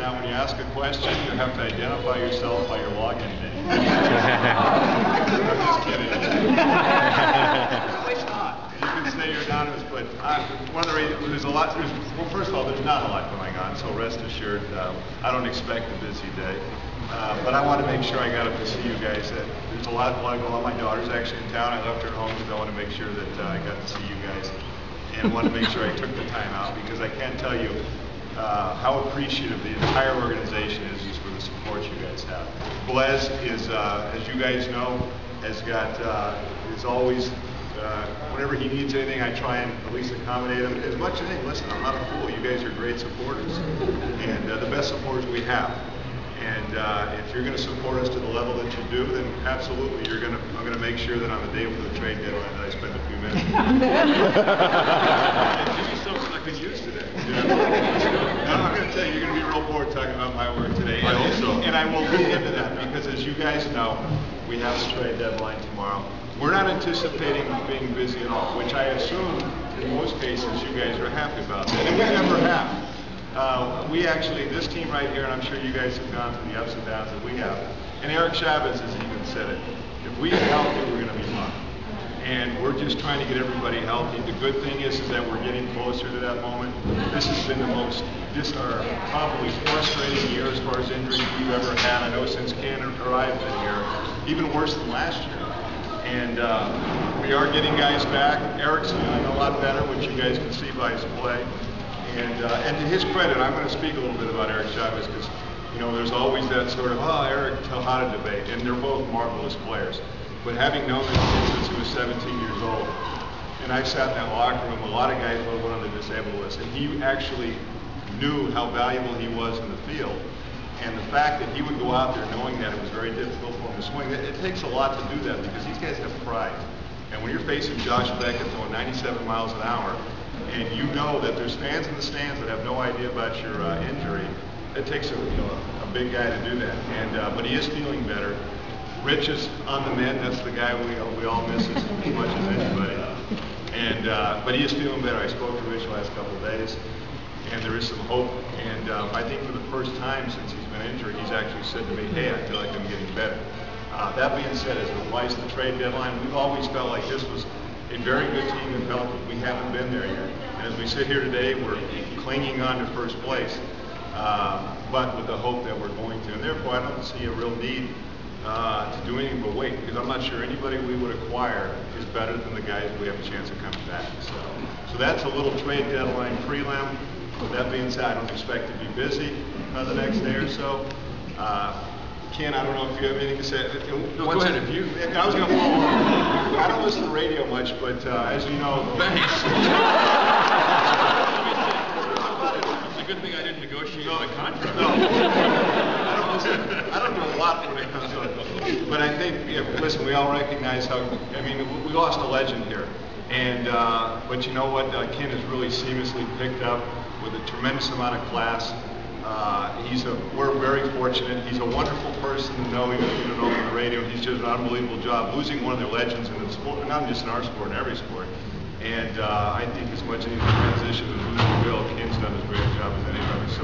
now when you ask a question, you have to identify yourself by your login name. I'm just kidding. You can say you're anonymous, but one of the reasons, well, first of all, there's not a lot going on, so rest assured, I don't expect a busy day. But I want to make sure I got up to see you guys. There's a lot going on. My daughter's actually in town. I left her at home because I want to make sure that I got to see you guys. And I want to make sure I took the time out because I can't tell you how appreciative the entire organization is for the support you guys have. Blaise is, as you guys know, is always, whenever he needs anything, I try and at least accommodate him. As much as, hey, listen, I'm not a fool. You guys are great supporters. And the best supporters we have. And if you're going to support us to the level that you do, then absolutely, I'm going to make sure that on the day before the trade deadline that I spend a few minutes. Jimmy's so fucking used today. I'm going to tell you, you're going to be real bored talking about my work today. I hope so. And I will lead into that because, as you guys know, we have the trade deadline tomorrow. We're not anticipating being busy at all, which I assume in most cases you guys are happy about that, and we never have. We actually, this team right here, and I'm sure you guys have gone through the ups and downs that we have, and Eric Chavez has even said it, if we get healthy, we're going to be fine. And we're just trying to get everybody healthy. The good thing is that we're getting closer to that moment. This has been the most, probably frustrating year as far as injuries we've ever had. I know since Ken arrived in here, even worse than last year. And we are getting guys back. Eric's feeling a lot better, which you guys can see by his play. And to his credit, I'm going to speak a little bit about Eric Chavez because, you know, there's always that sort of, oh, Eric, how to debate. And they're both marvelous players. But having known this kid since he was 17 years old, and I sat in that locker room, a lot of guys went on the disabled list, and he actually knew how valuable he was in the field. And the fact that he would go out there knowing that it was very difficult for him to swing, it takes a lot to do that because these guys have pride. And when you're facing Josh Beckett throwing 97 miles an hour, and you know that there's fans in the stands that have no idea about your injury, it takes a big guy to do that. And but he is feeling better. Rich is on the mend. That's the guy we all miss as much as anybody. And but he is feeling better. I spoke to Rich the last couple of days, and there is some hope. And I think for the first time since he's been injured, he's actually said to me, "Hey, I feel like I'm getting better." That being said, as it applies to the trade deadline, we've always felt like this was a very good team in Pelican. We haven't been there yet. And as we sit here today, we're clinging on to first place, but with the hope that we're going to. And therefore, I don't see a real need to do anything but wait, because I'm not sure anybody we would acquire is better than the guys we have a chance of coming back. So that's a little trade deadline prelim. That being said, I don't expect to be busy the next day or so. Ken, I don't know if you have anything to say. No, go ahead. If you, I was going to follow on. I don't listen to radio much, but as you know, thanks. It's a good thing I didn't negotiate my contract. No, I don't do a lot when it comes to it. But I think, listen, we all recognize how. I mean, we lost a legend here, and but you know what? Ken has really seamlessly picked up with a tremendous amount of class. We're very fortunate. He's a wonderful person to know, even if you don't know him on the radio. He's just an unbelievable job losing one of their legends in the sport, not just in our sport, in every sport. And I think as much as the transition to losing Bill, Ken's done as great a job as anybody. So